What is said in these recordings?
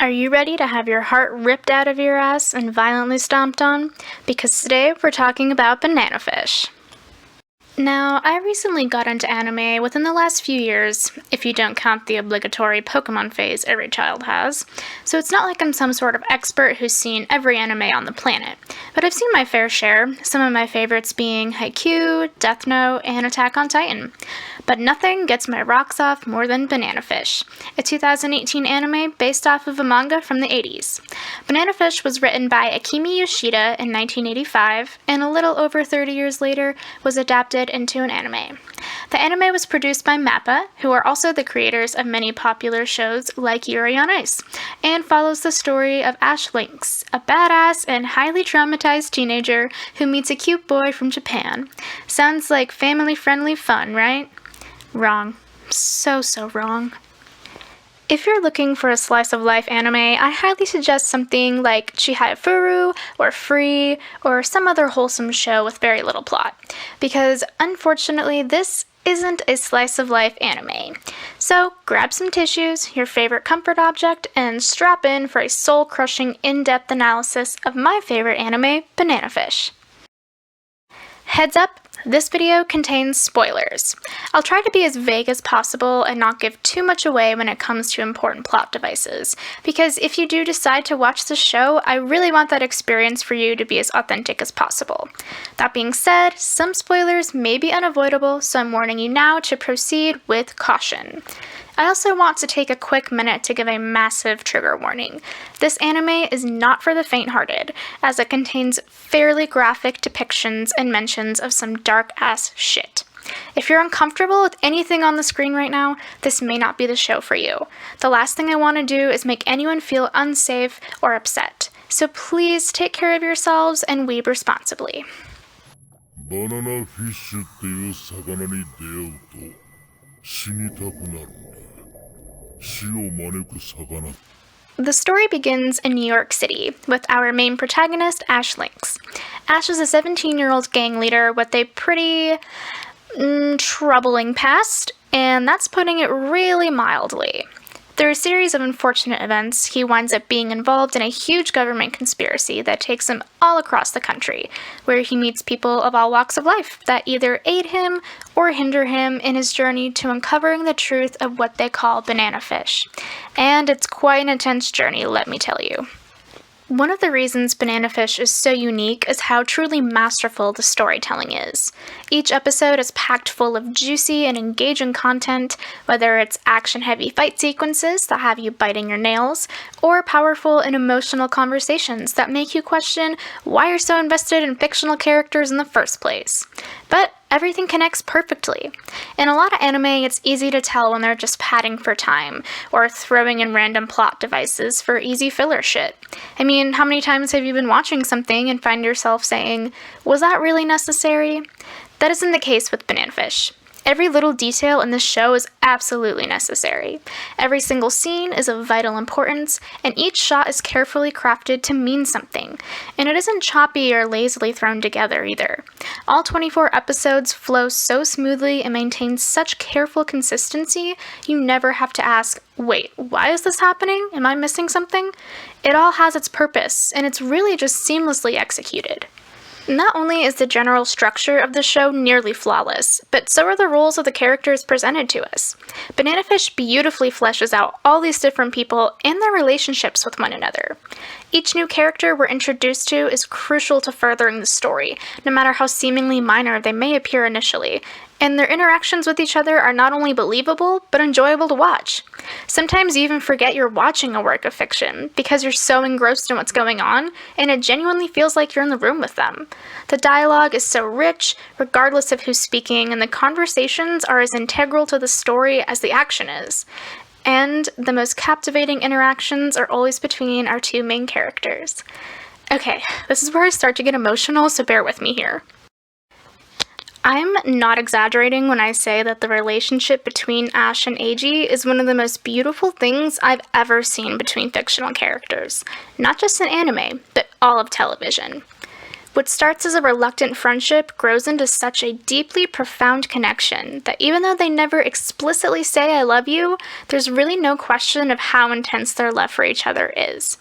Are you ready to have your heart ripped out of your ass and violently stomped on? Because today we're talking about Banana Fish. Now, I recently got into anime within the last few years, if you don't count the obligatory Pokemon phase every child has, so it's not like I'm some sort of expert who's seen every anime on the planet, but I've seen my fair share, some of my favorites being Haikyuu, Death Note, and Attack on Titan. But nothing gets my rocks off more than Banana Fish, a 2018 anime based off of a manga from the 80s. Banana Fish was written by Akemi Yoshida in 1985, and a little over 30 years later was adapted into an anime. The anime was produced by MAPPA, who are also the creators of many popular shows like Yuri on Ice, and follows the story of Ash Lynx, a badass and highly traumatized teenager who meets a cute boy from Japan. Sounds like family-friendly fun, right? Wrong. So wrong. If you're looking for a slice-of-life anime, I highly suggest something like Chihayafuru, or Free, or some other wholesome show with very little plot, because unfortunately this isn't a slice-of-life anime. So grab some tissues, your favorite comfort object, and strap in for a soul-crushing in-depth analysis of my favorite anime, Banana Fish. Heads up, this video contains spoilers. I'll try to be as vague as possible and not give too much away when it comes to important plot devices, because if you do decide to watch the show, I really want that experience for you to be as authentic as possible. That being said, some spoilers may be unavoidable, so I'm warning you now to proceed with caution. I also want to take a quick minute to give a massive trigger warning. This anime is not for the faint-hearted, as it contains fairly graphic depictions and mentions of some dark-ass shit. If you're uncomfortable with anything on the screen right now, this may not be the show for you. The last thing I want to do is make anyone feel unsafe or upset. So please take care of yourselves and weeb responsibly. Banana fish っていう魚に出会うと死にたくなるんだ。死を招く魚。 The story begins in New York City, with our main protagonist, Ash Lynx. Ash is a 17-year-old gang leader with a pretty troubling past, and that's putting it really mildly. Through a series of unfortunate events, he winds up being involved in a huge government conspiracy that takes him all across the country, where he meets people of all walks of life that either aid him or hinder him in his journey to uncovering the truth of what they call Banana Fish. And it's quite an intense journey, let me tell you. One of the reasons Banana Fish is so unique is how truly masterful the storytelling is. Each episode is packed full of juicy and engaging content, whether it's action-heavy fight sequences that have you biting your nails, or powerful and emotional conversations that make you question why you're so invested in fictional characters in the first place. But everything connects perfectly. In a lot of anime, it's easy to tell when they're just padding for time, or throwing in random plot devices for easy filler shit. I mean, how many times have you been watching something and find yourself saying, was that really necessary? That isn't the case with Banana Fish. Every little detail in this show is absolutely necessary. Every single scene is of vital importance, and each shot is carefully crafted to mean something. And it isn't choppy or lazily thrown together either. All 24 episodes flow so smoothly and maintain such careful consistency, you never have to ask, wait, why is this happening? Am I missing something? It all has its purpose, and it's really just seamlessly executed. Not only is the general structure of the show nearly flawless, but so are the roles of the characters presented to us. Banana Fish beautifully fleshes out all these different people and their relationships with one another. Each new character we're introduced to is crucial to furthering the story, no matter how seemingly minor they may appear initially, and their interactions with each other are not only believable, but enjoyable to watch. Sometimes you even forget you're watching a work of fiction, because you're so engrossed in what's going on, and it genuinely feels like you're in the room with them. The dialogue is so rich, regardless of who's speaking, and the conversations are as integral to the story as the action is. And the most captivating interactions are always between our two main characters. Okay, this is where I start to get emotional, so bear with me here. I'm not exaggerating when I say that the relationship between Ash and Eiji is one of the most beautiful things I've ever seen between fictional characters. Not just in anime, but all of television. What starts as a reluctant friendship grows into such a deeply profound connection that even though they never explicitly say I love you, there's really no question of how intense their love for each other is.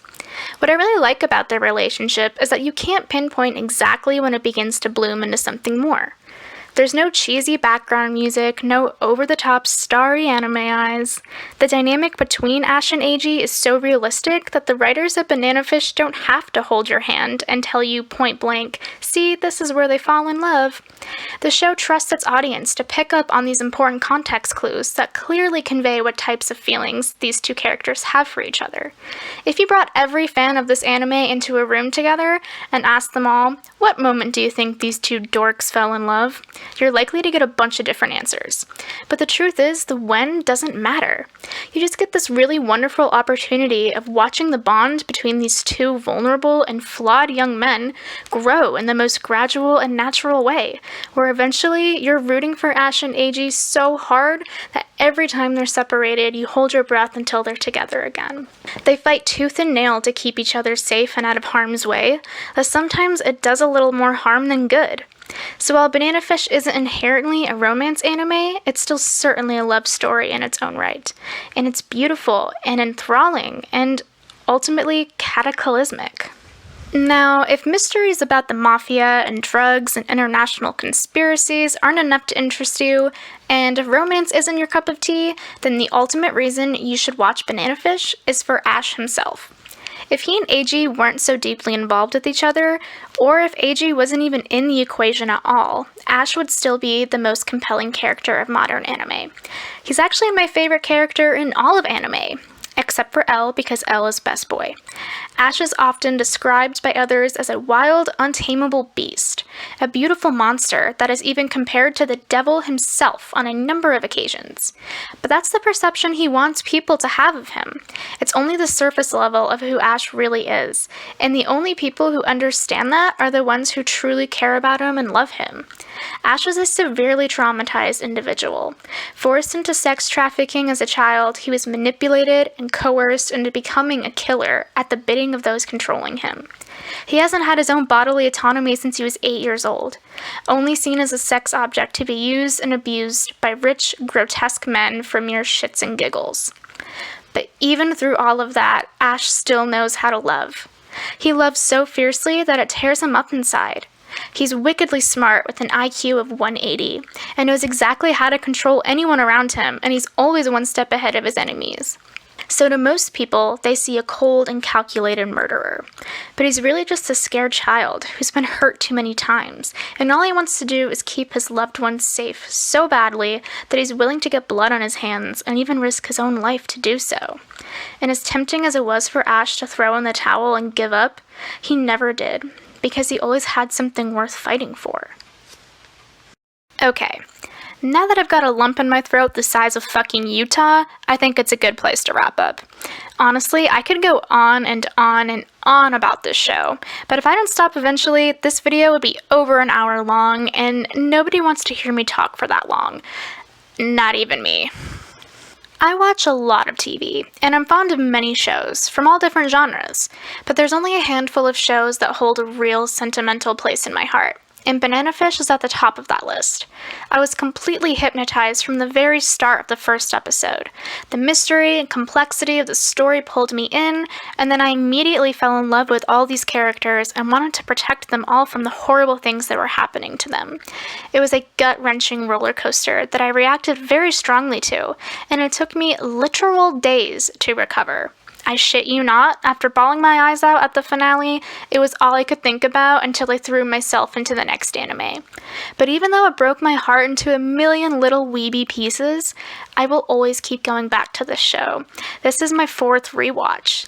What I really like about their relationship is that you can't pinpoint exactly when it begins to bloom into something more. There's no cheesy background music, no over-the-top starry anime eyes. The dynamic between Ash and Eiji is so realistic that the writers at Banana Fish don't have to hold your hand and tell you point blank, see, this is where they fall in love. The show trusts its audience to pick up on these important context clues that clearly convey what types of feelings these two characters have for each other. If you brought every fan of this anime into a room together and asked them all, what moment do you think these two dorks fell in love? You're likely to get a bunch of different answers. But the truth is, the when doesn't matter. You just get this really wonderful opportunity of watching the bond between these two vulnerable and flawed young men grow in the most gradual and natural way, where eventually you're rooting for Ash and Eiji so hard that every time they're separated, you hold your breath until they're together again. They fight tooth and nail to keep each other safe and out of harm's way, but sometimes it does a little more harm than good. So while Banana Fish isn't inherently a romance anime, it's still certainly a love story in its own right. And it's beautiful and enthralling and ultimately cataclysmic. Now, if mysteries about the mafia and drugs and international conspiracies aren't enough to interest you, and if romance isn't your cup of tea, then the ultimate reason you should watch Banana Fish is for Ash himself. If he and Eiji weren't so deeply involved with each other, or if Eiji wasn't even in the equation at all, Ash would still be the most compelling character of modern anime. He's actually my favorite character in all of anime, except for L because L is best boy. Ash is often described by others as a wild, untamable beast, a beautiful monster that is even compared to the devil himself on a number of occasions. But that's the perception he wants people to have of him. It's only the surface level of who Ash really is, and the only people who understand that are the ones who truly care about him and love him. Ash was a severely traumatized individual. Forced into sex trafficking as a child, he was manipulated and coerced into becoming a killer at the bidding of those controlling him. He hasn't had his own bodily autonomy since he was 8 years old, only seen as a sex object to be used and abused by rich, grotesque men for mere shits and giggles. But even through all of that, Ash still knows how to love. He loves so fiercely that it tears him up inside. He's wickedly smart with an IQ of 180, and knows exactly how to control anyone around him, and he's always one step ahead of his enemies. So to most people, they see a cold and calculated murderer. But he's really just a scared child who's been hurt too many times, and all he wants to do is keep his loved ones safe so badly that he's willing to get blood on his hands and even risk his own life to do so. And as tempting as it was for Ash to throw in the towel and give up, he never did, because he always had something worth fighting for. Okay. Now that I've got a lump in my throat the size of fucking Utah, I think it's a good place to wrap up. Honestly, I could go on and on and on about this show, but if I don't stop eventually, this video would be over an hour long, and nobody wants to hear me talk for that long. Not even me. I watch a lot of TV, and I'm fond of many shows, from all different genres, but there's only a handful of shows that hold a real sentimental place in my heart. And Banana Fish is at the top of that list. I was completely hypnotized from the very start of the first episode. The mystery and complexity of the story pulled me in, and then I immediately fell in love with all these characters and wanted to protect them all from the horrible things that were happening to them. It was a gut-wrenching roller coaster that I reacted very strongly to, and it took me literal days to recover. I shit you not, after bawling my eyes out at the finale, it was all I could think about until I threw myself into the next anime. But even though it broke my heart into a million little weeby pieces, I will always keep going back to this show. This is my 4th rewatch.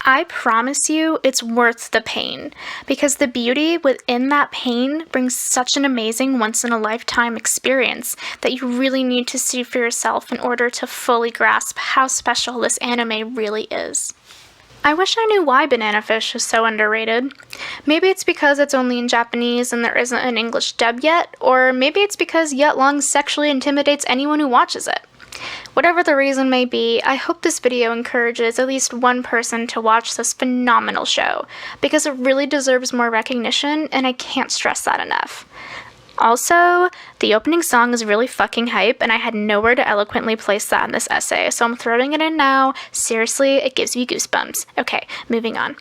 I promise you it's worth the pain, because the beauty within that pain brings such an amazing once-in-a-lifetime experience that you really need to see for yourself in order to fully grasp how special this anime really is. I wish I knew why Banana Fish is so underrated. Maybe it's because it's only in Japanese and there isn't an English dub yet, or maybe it's because Yet Long sexually intimidates anyone who watches it. Whatever the reason may be, I hope this video encourages at least one person to watch this phenomenal show, because it really deserves more recognition, and I can't stress that enough. Also, the opening song is really fucking hype, and I had nowhere to eloquently place that in this essay, so I'm throwing it in now. Seriously, it gives me goosebumps. Okay, moving on.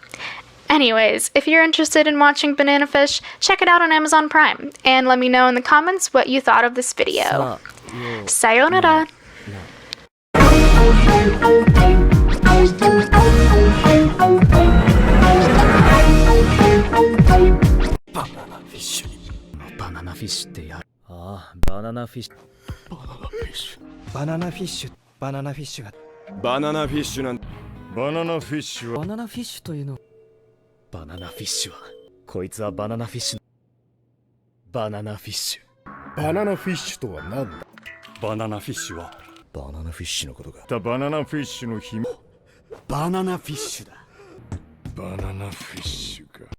Anyways, if you're interested in watching Banana Fish, check it out on Amazon Prime, and let me know in the comments what you thought of this video. Sayonara! Banana fish ってやる。ああ、バナナフィッシュ。バナナフィッシュ。バナナフィッシュが。バナナフィッシュなんバナナフィッシュはバナナフィッシュというの。バナナフィッシュは。こいつはバナナフィッシュ。バナナフィッシュ。バナナフィッシュとは何だ。バナナフィッシュはバナナフィッシュのことか。バナナフィッシュの紐。バナナフィッシュだ。バナナフィッシュ